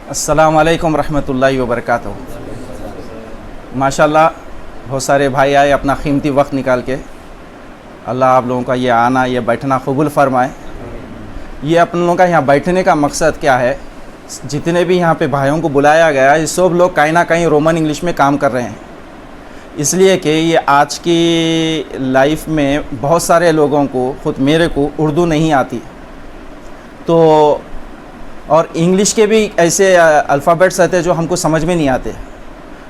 السلام علیکم ورحمۃ اللہ وبرکاتہ۔ ماشاءاللہ بہت سارے بھائی آئے اپنا قیمتی وقت نکال کے۔ اللہ آپ لوگوں کا یہ آنا، یہ بیٹھنا قبول فرمائے۔ یہ اپنے لوگوں کا یہاں بیٹھنے کا مقصد کیا ہے؟ جتنے بھی یہاں پہ بھائیوں کو بلایا گیا یہ سب لوگ کہیں نہ کہیں رومن انگلش میں کام کر رہے ہیں، اس لیے کہ یہ آج کی لائف میں بہت سارے لوگوں کو، خود میرے کو اردو نہیں آتی، تو اور انگلش کے بھی ایسے الفابیٹس رہتے جو ہم کو سمجھ میں نہیں آتے،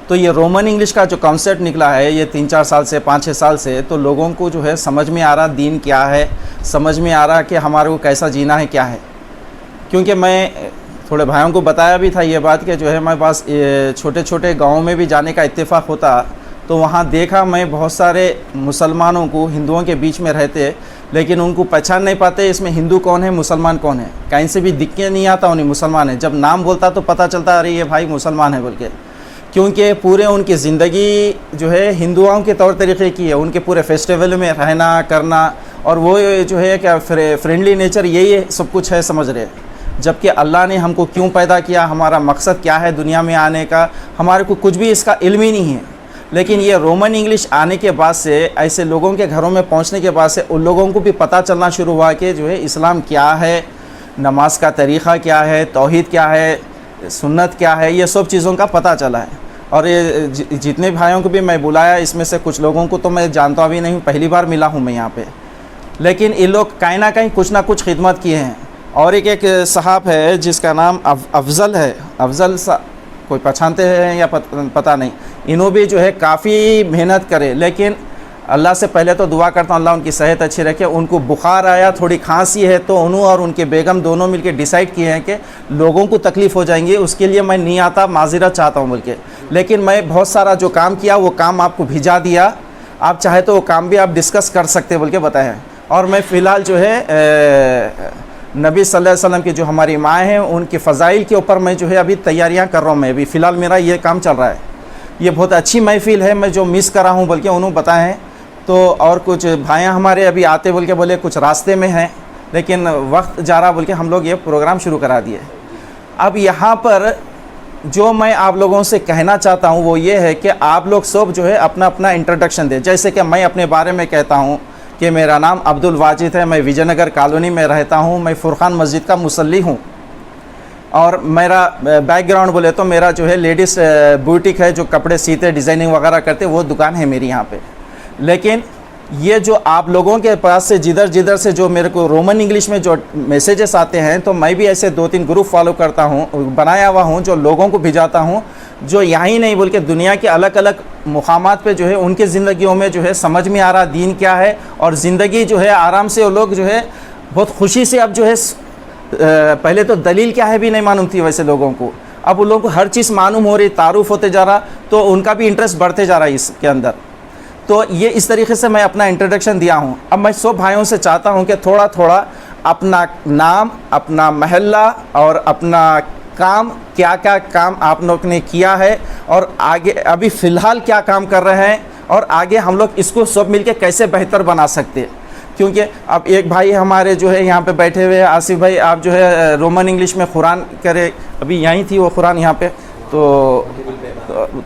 تو یہ رومن انگلش کا جو کانسیپٹ نکلا ہے یہ 3-4 سال سے 5-6 سال سے، تو لوگوں کو جو ہے سمجھ میں آ رہا دین کیا ہے، سمجھ میں آ رہا کہ ہمارے کو کیسا جینا ہے کیا ہے۔ کیونکہ میں تھوڑے بھائیوں کو بتایا بھی تھا یہ بات کہ جو ہے ہمارے پاس چھوٹے چھوٹے گاؤں میں بھی جانے کا اتفاق ہوتا، تو وہاں دیکھا میں بہت سارے مسلمانوں کو ہندوؤں کے بیچ میں رہتے، لیکن ان کو پہچان نہیں پاتے اس میں ہندو کون ہے مسلمان کون ہے، کہیں سے بھی دکھ کے نہیں آتا انہیں مسلمان ہے، جب نام بولتا تو پتہ چلتا ارے یہ بھائی مسلمان ہے بول کے، کیونکہ پورے ان کی زندگی جو ہے ہندوؤں کے طور طریقے کی ہے، ان کے پورے فیسٹیول میں رہنا کرنا، اور وہ جو ہے کہ فرینڈلی نیچر یہی سب کچھ ہے سمجھ رہے، جبکہ اللہ نے ہم کو کیوں پیدا کیا، ہمارا مقصد کیا ہے دنیا میں آنے کا، ہمارے کو کچھ بھی اس کا علم ہی نہیں ہے۔ لیکن یہ رومن انگلش آنے کے بعد سے، ایسے لوگوں کے گھروں میں پہنچنے کے بعد سے ان لوگوں کو بھی پتہ چلنا شروع ہوا کہ جو ہے اسلام کیا ہے، نماز کا طریقہ کیا ہے، توحید کیا ہے، سنت کیا ہے، یہ سب چیزوں کا پتہ چلا ہے۔ اور یہ جتنے بھائیوں کو بھی میں بلایا اس میں سے کچھ لوگوں کو تو میں جانتا بھی نہیں، پہلی بار ملا ہوں میں یہاں پہ، لیکن یہ لوگ کہیں نہ کہیں کچھ نہ کچھ خدمت کیے ہیں۔ اور ایک صاحب ہے جس کا نام افضل ہے، افضل کوئی پہچانتے ہیں یا پتہ نہیں، انہوں بھی جو ہے کافی محنت کرے، لیکن اللہ سے پہلے تو دعا کرتا ہوں اللہ ان کی صحت اچھی رکھے۔ ان کو بخار آیا، تھوڑی کھانسی ہے، تو انہوں اور ان کے بیگم دونوں مل کے ڈیسائیڈ کیے ہیں کہ لوگوں کو تکلیف ہو جائیں گی، اس کے لیے میں نہیں آتا، معذرت چاہتا ہوں بول کے، لیکن میں بہت سارا جو کام کیا وہ کام آپ کو بھیجا دیا، آپ چاہے تو وہ کام بھی آپ ڈسکس کر سکتے بول کے بتائے ہیں۔ اور میں فی الحال جو ہے نبی صلی اللہ علیہ وسلم کی جو ہماری مائیں ہیں ان کے فضائل کے اوپر میں جو ہے ابھی تیاریاں کر رہا ہوں، میں ابھی فی الحال میرا یہ کام چل رہا ہے۔ یہ بہت اچھی محفل ہے، میں جو مس کر رہا ہوں بلکہ انہوں بتائے ہیں، تو اور کچھ بھائیاں ہمارے ابھی آتے بول کے بولے کچھ راستے میں ہیں، لیکن وقت جا رہا بول کے ہم لوگ یہ پروگرام شروع کرا دیے۔ اب یہاں پر جو میں آپ لوگوں سے کہنا چاہتا ہوں وہ یہ ہے کہ آپ لوگ سب جو ہے اپنا اپنا انٹروڈکشن دیں، جیسے کہ میں اپنے بارے میں کہتا ہوں کہ میرا نام عبد الواجد ہے، میں وجے نگر کالونی میں رہتا ہوں، میں فرقان مسجد کا مصلی ہوں، اور میرا بیک گراؤنڈ بولے تو میرا جو ہے لیڈیز بوٹیک ہے، جو کپڑے سیتے ڈیزائننگ وغیرہ کرتے، وہ دکان ہے میری یہاں پہ۔ لیکن یہ جو آپ لوگوں کے پاس سے جدھر سے جو میرے کو رومن انگلش میں جو میسیجز آتے ہیں، تو میں بھی ایسے 2-3 گروپ فالو کرتا ہوں، بنایا ہوا ہوں، جو لوگوں کو بھیجاتا ہوں، جو یہاں ہی نہیں بلکہ دنیا کے الگ الگ مقامات پہ جو ہے ان کی زندگیوں میں جو ہے سمجھ میں آ رہا دین کیا ہے، اور زندگی جو ہے آرام سے وہ لوگ جو ہے بہت خوشی سے، اب جو ہے پہلے تو دلیل کیا ہے بھی نہیں معلوم تھی ویسے لوگوں کو، اب ان لوگوں کو ہر چیز معلوم ہو رہی، تعارف ہوتے جا رہا، تو ان کا بھی انٹرسٹ بڑھتے جا رہا ہے اس کے اندر۔ تو یہ اس طریقے سے میں اپنا انٹروڈکشن دیا ہوں۔ اب میں سب بھائیوں سے چاہتا ہوں کہ تھوڑا تھوڑا اپنا نام، اپنا محلہ اور اپنا کام، کیا کیا کام آپ لوگ نے کیا ہے، اور آگے ابھی فی الحال کیا کام کر رہے ہیں، اور آگے ہم لوگ اس کو سب مل کے کیسے بہتر بنا سکتے ہیں۔ کیونکہ اب ایک بھائی ہمارے جو ہے یہاں پہ بیٹھے ہوئے آصف بھائی، آپ جو ہے رومن انگلش میں قرآن کرے، ابھی یہیں تھی وہ قرآن یہاں پہ،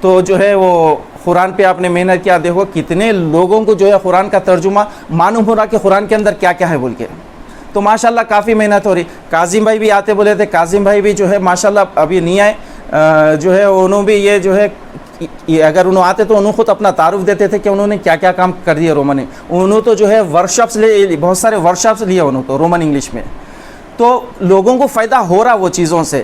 تو جو ہے وہ قرآن پہ آپ نے محنت کیا، دیکھو کتنے لوگوں کو جو ہے قرآن کا ترجمہ معلوم ہو رہا کہ قرآن کے اندر کیا کیا ہے بول کے، تو ماشاءاللہ کافی محنت ہو رہی۔ کاظم بھائی بھی آتے بولے تھے، کاظم بھائی بھی جو ہے ماشاءاللہ ابھی نہیں آئے، جو ہے انہوں بھی یہ جو ہے اگر انہوں آتے تو انہوں خود اپنا تعارف دیتے تھے کہ انہوں نے کیا کیا کام کر دیا رومن، انہوں تو جو ہے ورکشاپس بہت سارے ورکشاپس لیے انہوں تو رومن انگلش میں، تو لوگوں کو فائدہ ہو رہا وہ چیزوں سے۔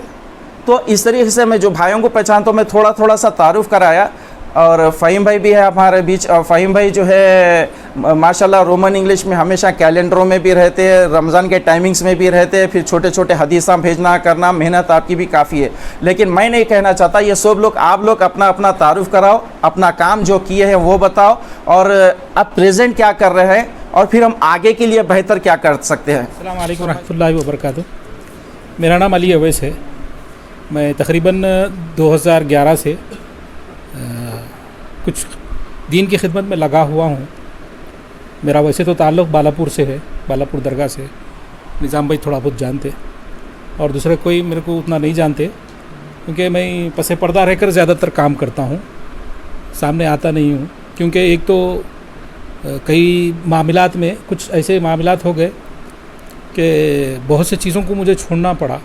تو اس طریقے سے میں جو بھائیوں کو پہچانتا ہوں، میں تھوڑا تھوڑا سا تعارف کرایا۔ اور فہیم بھائی بھی ہے ہمارے بیچ، اور فہیم بھائی جو ہے ماشاءاللہ رومن انگلش میں ہمیشہ کیلنڈروں میں بھی رہتے ہیں، رمضان کے ٹائمنگز میں بھی رہتے ہیں، پھر چھوٹے چھوٹے حدیثاں بھیجنا کرنا، محنت آپ کی بھی کافی ہے۔ لیکن میں نہیں کہنا چاہتا، یہ سب لوگ آپ لوگ اپنا اپنا تعارف کراؤ، اپنا کام جو کیے ہیں وہ بتاؤ، اور اب پریزنٹ کیا کر رہے ہیں، اور پھر ہم آگے کے لیے بہتر کیا کر سکتے ہیں۔ السلام علیکم ورحمۃ اللہ وبرکاتہ۔ میرا نام علی اویس ہے، میں تقریباً 2011 سے کچھ دین کی خدمت میں لگا ہوا ہوں۔ میرا ویسے تو تعلق بالاپور سے ہے، بالاپور درگاہ سے، نظام بھائی تھوڑا بہت جانتے، اور دوسرے کوئی میرے کو اتنا نہیں جانتے، क्योंकि मैं पसे पर्दा रहकर ज़्यादातर काम करता हूँ, सामने आता नहीं हूँ। क्योंकि एक तो कई मामलात में कुछ ऐसे मामलात हो गए कि बहुत सी चीज़ों को मुझे छोड़ना पड़ा।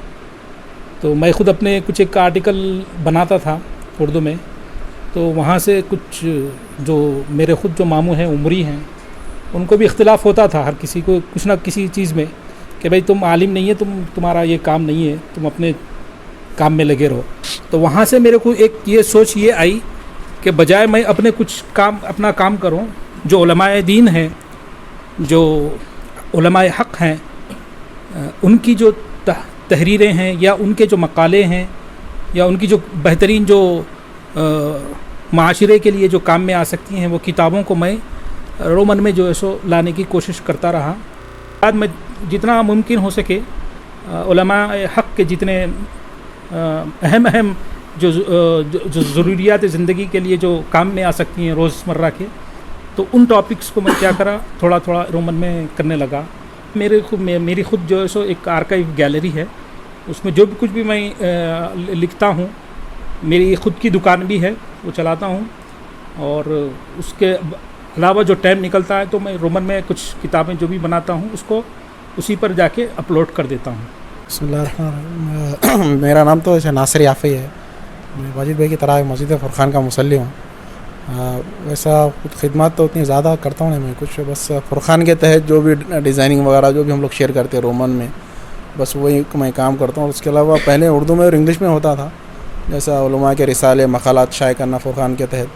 तो मैं ख़ुद अपने कुछ एक आर्टिकल बनाता था उर्दू में, तो वहाँ से कुछ जो मेरे ख़ुद जो मामू हैं, उमरी हैं, उनको भी इख्तिलाफ़ होता था हर किसी को कुछ ना किसी चीज़ में कि भाई तुम आलिम नहीं है, तुम्हारा ये काम नहीं है, तुम अपने काम में लगे रहो। तो वहाँ से मेरे को एक ये सोच ये आई कि बजाय मैं अपना काम करूँ, जो उलमाए दीन हैं, जो उलमाए हक़ हैं, उनकी जो तहरीरें हैं या उनके जो मकाले हैं या उनकी जो बेहतरीन जो माशरे के लिए जो काम में आ सकती हैं, वो किताबों को मैं रोमन में जो है सो लाने की कोशिश करता रहा। बाद में जितना मुमकिन हो सके उलमाए हक़ के जितने अहम जो ज़रूरियात ज़िंदगी के लिए जो काम में आ सकती हैं रोज़मर्रा के, तो उन टॉपिक्स को मैं क्या करा, थोड़ा थोड़ा रोमन में करने लगा। मेरी ख़ुद जो है सो एक आर्काइव गैलरी है, उसमें जो भी कुछ भी मैं लिखता हूँ, मेरी ख़ुद की दुकान भी है, वो चलाता हूँ, और उसके अलावा जो टाइम निकलता है तो मैं रोमन में कुछ किताबें जो भी बनाता हूँ उसको उसी पर जाके अपलोड कर देता हूँ। बिस्मिल्लाह, मेरा नाम तो ऐसे नासिर याफ़ी है। मैं वाजिद भाई की तरह मस्जिद फ़ुरक़ान का मुसल्ली हूँ। वैसा कुछ खिदमत तो उतनी ज़्यादा करता हूँ नहीं मैं, कुछ बस फ़ुरक़ान के तहत जो भी डिज़ाइनिंग वगैरह जो भी हम लोग शेयर करते हैं रोमन में, बस वही मैं काम करता हूँ। उसके अलावा पहले उर्दू में और इंग्लिश में होता था, जैसा उलमा के रिसाले मक़ालात शाये करना फ़ुरक़ान के तहत।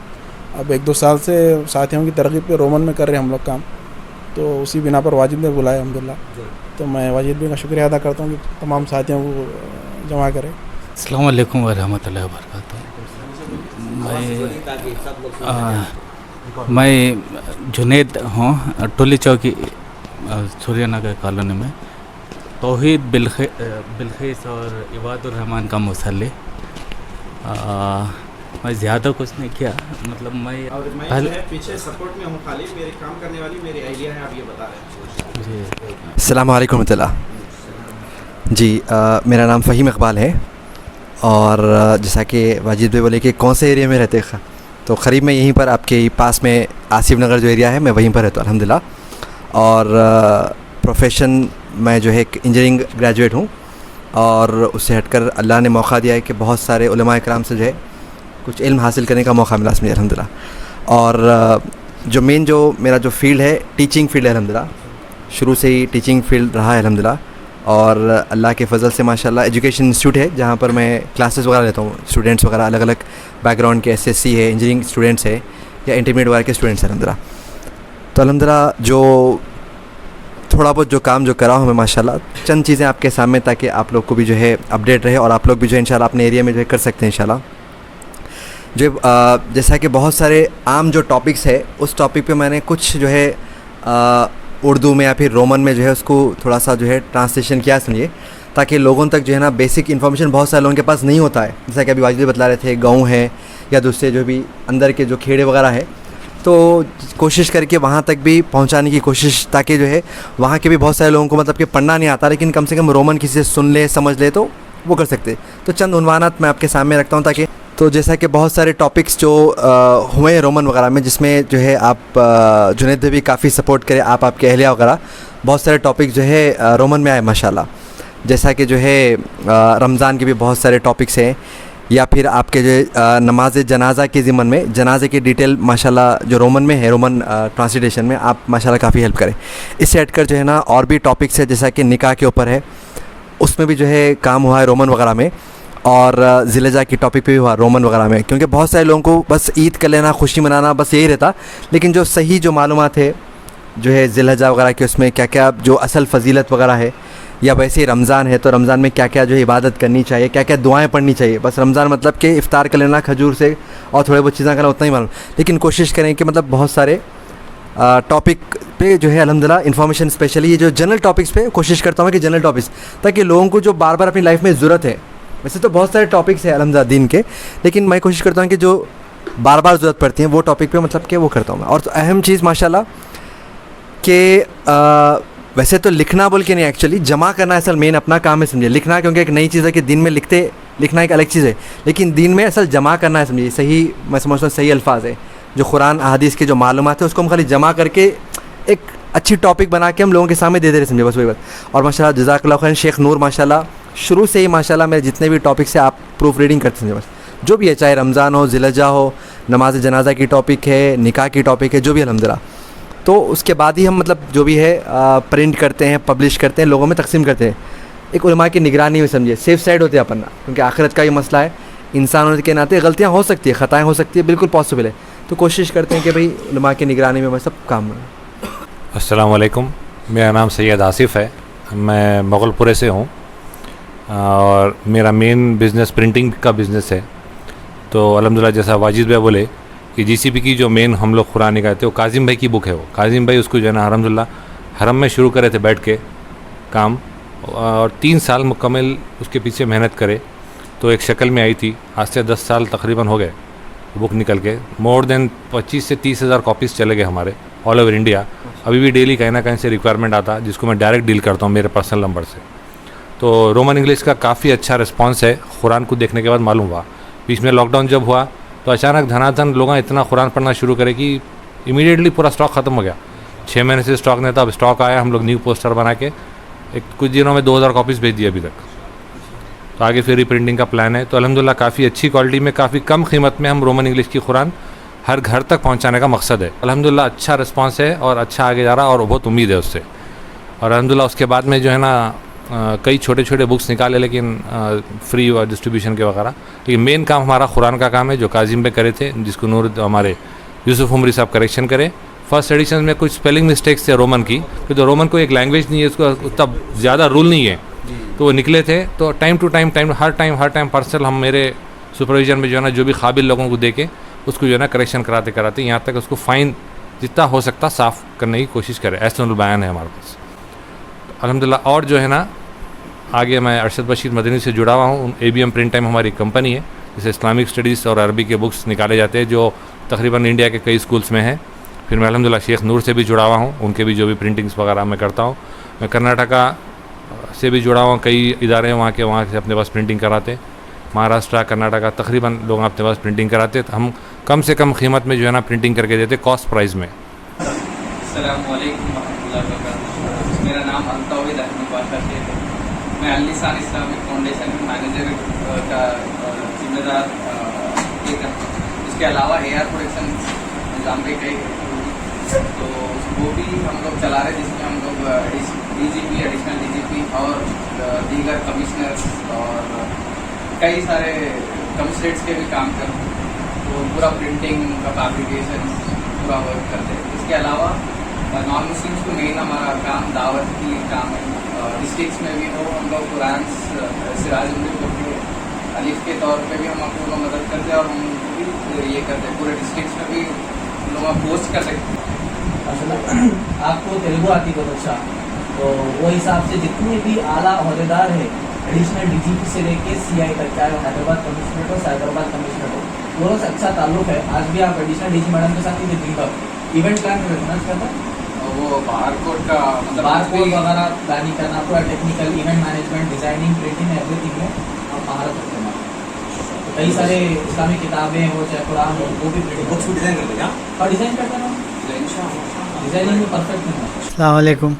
अब 1-2 साल से साथियों की तरग़ीब पे रोमन में कर रहे हैं हम लोग काम, तो उसी बिना पर वाजिद ने बुलाया अल्हम्दुलिल्लाह। तो मैं वाजिद भाई का शुक्रिया अदा करता हूँ कि तमाम साथियों को जमा करें। अस्सलाम वालेकुम व रहमतुल्लाहि व बरकातहू। मैं जुनैद हूँ, टोली चौकी सूर्यनगर कॉलोनी में तौहीद बिलखीस और इबादुर रहमान का मुसल्ली। मैं ज़्यादा कुछ नहीं किया, मतलब मैं पहले पीछे सपोर्ट में हूँ, खाली मेरे काम करने वाली मेरी आइडिया है, आप ये बता रहे हैं जी। अस्सलाम वालेकुम रहमतुल्लाह जी। मेरा नाम फ़हीम इकबाल है, और जैसा कि वाजिद भाई बोले कि कौन से एरिया में रहते हैं, तो क़रीब में यहीं पर आपके पास में आसिफ नगर जो एरिया है, मैं वहीं पर रहता हूँ अल्हम्दुलिल्लाह। और प्रोफेशन मैं जो है एक इंजीनियरिंग ग्रेजुएट हूँ, और उससे हटकर अल्लाह ने मौका दिया है कि बहुत सारे उलमा इकराम से जो है कुछ इल्म हासिल करने का मौका मिला इसमें अल्हम्दुलिल्लाह। और जो मेरा जो फील्ड है टीचिंग फील्ड है अल्हम्दुलिल्लाह, शुरू से ही टीचिंग फील्ड रहा है अल्हम्दुलिल्लाह। और अल्लाह के फ़ज़ल से माशाल्लाह एजुकेशन इंस्टीट्यूट है जहाँ पर मैं क्लासेस वगैरह लेता हूँ, स्टूडेंट्स वगैरह अलग अलग बैकग्राउंड के SSC है, इंजीनियरिंग स्टूडेंट्स है या इंटरमीडिएट वगैरह के स्टूडेंट्स हैं अल्हम्दुलिल्लाह। तो अल्हम्दुलिल्लाह जो थोड़ा बहुत जो काम जो करा हूँ मैं माशाल्लाह, चंद चीज़ें आपके सामने, ताकि आप लोग को भी जो है अपडेट रहे और आप लोग भी जो है इंशाल्लाह अपने एरिया में जो है कर सकते हैं इंशाल्लाह। जो जैसा कि बहुत सारे आम जो टॉपिक्स है, उस टॉपिक पे मैंने कुछ जो है उर्दू में या फिर रोमन में जो है उसको थोड़ा सा जो है ट्रांसलेशन किया समझिए, ताकि लोगों तक जो है ना बेसिक इन्फॉर्मेशन बहुत सारे लोगों के पास नहीं होता है। जैसा कि अभी वाजिद बता रहे थे, गाँव है या दूसरे जो भी अंदर के जो खेड़े वगैरह है, तो कोशिश करके वहाँ तक भी पहुँचाने की कोशिश, ताकि जो है वहाँ के भी बहुत सारे लोगों को मतलब कि पढ़ना नहीं आता, लेकिन कम से कम रोमन किसी से सुन ले समझ ले तो वो कर सकते। तो चंद उन्वानात मैं आपके सामने रखता हूँ, ताकि तो जैसा कि बहुत सारे टॉपिक्स जो हुए रोमन वगैरह में, जिसमें जो है आप जुनैद भी काफ़ी सपोर्ट करें, आपके अहलिया वगैरह, बहुत सारे टॉपिक जो है रोमन में आए माशाल्लाह। जैसा कि जो है रमज़ान के भी बहुत सारे टॉपिक्स हैं, या फिर आपके जो नमाज जनाज़ा के ज़िम्मन में जनाजे की डिटेल माशाल्लाह जो रोमन में है, रोमन ट्रांसलेशन में आप माशाल्लाह काफ़ी हेल्प करें। इससे हटकर जो है ना और भी टॉपिक्स है, जैसा कि निकाह के ऊपर है, उसमें भी जो है काम हुआ है रोमन वगैरह में, और ज़िलहजा की टॉपिक पे भी हुआ रोमन वगैरह में। क्योंकि बहुत सारे लोगों को बस ईद कर लेना, खुशी मनाना, बस यही रहता, लेकिन जो सही जो मालूमात है जो है ज़िलहजा वगैरह के, उसमें क्या क्या जो असल फ़जीलत वगैरह है, या वैसे ही रमज़ान है तो रमज़ान में क्या क्या जो है इबादत करनी चाहिए, क्या क्या दुआएं पढ़नी चाहिए। बस रमज़ान मतलब कि इफ़्तार कर लेना खजूर से और थोड़े बहुत चीज़ें करना, उतना ही मालूम, लेकिन कोशिश करें कि मतलब बहुत सारे टॉपिक पे जो है अल्हम्दुलिल्लाह इन्फॉर्मेशन, स्पेशली ये जो जनरल टॉपिक्स पे कोशिश करता हूँ कि जनरल टॉपिक्स, ताकि लोगों को जो बार बार अपनी लाइफ में ज़रूरत है, वैसे तो बहुत सारे टॉपिक्स हैं अल्हम्दुलिल्लाह दीन के, लेकिन मैं कोशिश करता हूँ कि जो बार बार ज़रूरत पड़ती है वो टॉपिक पे मतलब कि वो करता हूँ मैं। और तो अहम चीज़ माशाल्लाह कि वैसे तो लिखना बोल के नहीं, एक्चुअली जमा करना असल मेन अपना काम है समझिए। लिखना क्योंकि एक नई चीज़ है कि दिन में लिखते لکھنا ایک الگ چیز ہے, لیکن دین میں اصل جمع کرنا ہے, سمجھیے صحیح, میں سمجھتا ہوں صحیح الفاظ ہے جو قرآن احادیث کے جو معلومات ہیں اس کو ہم خالی جمع کر کے ایک اچھی ٹاپک بنا کے ہم لوگوں کے سامنے دے دے رہے, سمجھے بس وہی بات. اور ماشاء اللہ جزاک اللہ خیر, شیخ نور ماشاء اللہ شروع سے ہی ماشاء اللہ میرے جتنے بھی ٹاپکس ہیں آپ پروف ریڈنگ کرتے سمجھے بس, جو بھی ہے, چاہے رمضان ہو, ذی الحجہ ہو, نماز جنازہ کی ٹاپک ہے, نکاح کی ٹاپک ہے, جو بھی الحمدللہ. تو اس کے بعد ہی ہم مطلب جو بھی ہے پرنٹ کرتے ہیں, پبلش کرتے ہیں, لوگوں میں تقسیم کرتے ہیں. ایک علماء کی نگرانی میں سمجھیے سیف سائڈ ہوتے ہیں اپنا, کیونکہ آخرت کا یہ مسئلہ ہے, انسان ہونے کے ناطے غلطیاں ہو سکتی ہے, خطائیں ہو سکتی ہے, بالکل پاسبل ہے. تو کوشش کرتے ہیں کہ بھئی علماء کی نگرانی میں سب کام کریں. السلام علیکم, میرا نام سید آصف ہے, میں مغل پورے سے ہوں اور میرا مین بزنس پرنٹنگ کا بزنس ہے. تو الحمدللہ جیسا واجد بھائی بولے کہ جی سی پی کی جو مین ہم لوگ قرآن نکالتے ہیں وہ کاظم بھائی کی بک ہے. وہ کاظم بھائی اس کو جو ہے نا الحمدللہ حرم میں شروع کرے تھے بیٹھ کے کام, اور 3 سال مکمل اس کے پیچھے محنت کرے تو ایک شکل میں آئی تھی. آج سے 10 سال تقریباً ہو گئے بک نکل کے, مور دین 25 سے 30 ہزار کاپیز چلے گئے ہمارے آل اوور انڈیا. ابھی بھی ڈیلی کہیں نہ کہیں سے ریکوائرمنٹ آتا جس کو میں ڈائریکٹ ڈیل کرتا ہوں میرے پرسنل نمبر سے. تو رومن انگلش کا کافی اچھا رسپانس ہے. قرآن کو دیکھنے کے بعد معلوم ہوا, بیچ میں لاک ڈاؤن جب ہوا تو اچانک دھنا دھن لوگوں اتنا قرآن پڑھنا شروع کرے کہ امیڈیٹلی پورا اسٹاک ختم ہو گیا. 6 مہینے سے اسٹاک نہیں تھا, اب اسٹاک آیا, ہم لوگ نیو پوسٹر بنا کے کچھ دنوں میں 2000 کاپیز بھیج دی ابھی تک. تو آگے پھر ری پرنٹنگ کا پلان ہے. تو الحمدللہ کافی اچھی کوالٹی میں, کافی کم قیمت میں ہم رومن انگلش کی قرآن ہر گھر تک پہنچانے کا مقصد ہے. الحمدللہ اچھا رسپانس ہے اور اچھا آگے جا رہا اور بہت امید ہے اس سے. اور الحمدللہ اس کے بعد میں جو ہے نا کئی چھوٹے چھوٹے بکس نکالے, لیکن فری اور ڈسٹریبیوشن کے وغیرہ. لیکن مین کام ہمارا قرآن کا کام ہے جو کاظم بھائی کرے تھے, جس کو نور ہمارے یوسف عمری صاحب کریکشن کرے. فرسٹ ایڈیشن میں کچھ اسپیلنگ مسٹیکس تھے رومن کی, کیونکہ رومن کو ایک لینگویج نہیں ہے, اس کو اتنا زیادہ رول نہیں ہے, تو وہ نکلے تھے. تو ٹائم ٹو ٹائم ہر ٹائم پرسنل ہم میرے سپرویژن میں جو ہے نا جو بھی قابل لوگوں کو دے کے اس کو جو ہے نا کریکشن کراتے یہاں تک اس کو فائن جتنا ہو سکتا صاف کرنے کی کوشش کرے. احسن البیان ہے ہمارے پاس الحمدللہ. اور جو ہے نا آگے میں ارشد بشیر مدنی سے جڑا ہوا ہوں. ABM پرنٹ ٹائم ہماری کمپنی ہے, جسے اسلامک اسٹڈیز اور عربی کے بکس نکالے جاتے ہیں جو تقریباً انڈیا کے کئی اسکولس میں ہیں. پھر میں الحمدللہ شیخ نور سے بھی جڑا ہوا ہوں, ان کے بھی جو بھی پرنٹنگس وغیرہ میں کرتا ہوں. میں کرناٹکا سے بھی جڑا ہوا ہوں, کئی ادارے ہیں وہاں سے اپنے پاس پرنٹنگ کراتے. مہاراشٹر کرناٹکا تقریباً لوگ اپنے پاس پرنٹنگ کراتے. ہم کم سے کم قیمت میں جو ہے نا پرنٹنگ کر کے دیتے, کاسٹ پرائز میں. السلام علیکم ورحمۃ اللہ وبرکاتہ. میرا نام التوحید احمد بادشاہ شیخ ہے. میں النسان اسلامک فاؤنڈیشن میں مینیجر کا ذمہ دار ایک. اس کے علاوہ AR پروڈکشن نظام کے کئی تو وہ بھی ہم لوگ چلا رہے, جس میں ہم لوگ DGP ایڈیشنل DGP اور دیگر کمشنرس اور کئی سارے کمسٹریٹس کے بھی کام کرتے ہیں. تو پورا پرنٹنگ کا فیبریکیشن پورا ورک کرتے ہیں. اس کے علاوہ نان مسلمس کو مین ہمارا کام دعوت کی کام ہے. ڈسٹرکس میں بھی ہو ہم لوگ قرآن سراج الدین کے الف کے طور پہ بھی ہم آپ کو مدد کرتے ہیں, اور ہم ان کو بھی یہ کرتے ہیں. پورے ڈسٹرکس میں بھی ہم لوگ پوسٹ کر سکتے ہیں. آپ کو تیلگو آتی بہت اچھا, تو وہ حساب سے جتنے بھی اعلیٰ عہدیدار ہیں ایڈیشنل DGP سے لے کے CI تک, چاہے وہ حیدرآباد کمشنریٹ ہو سائبرآباد کمشنریٹ ہو, دونوں سے اچھا تعلق ہے. آج بھی آپ ایڈیشنل DG میڈم کے ساتھ ہی ایونٹ پلان میں ریفرنس کرتا ہے. وہ بار کوڈ کا بار کوڈ وغیرہ پلاننگ کرنا, پورا technical event management designing printing every thing میں آپ مہارت رکھتے ہیں. کئی سارے اسلامی کتابیں ہو چاہے قرآن ہو, وہ بھی بکس کو ڈیزائن کرتے ہیں. اور ڈیزائن کرتے ہیں, ڈیزائننگ میں پرفیکٹ نہیں ہے. السلام علیکم,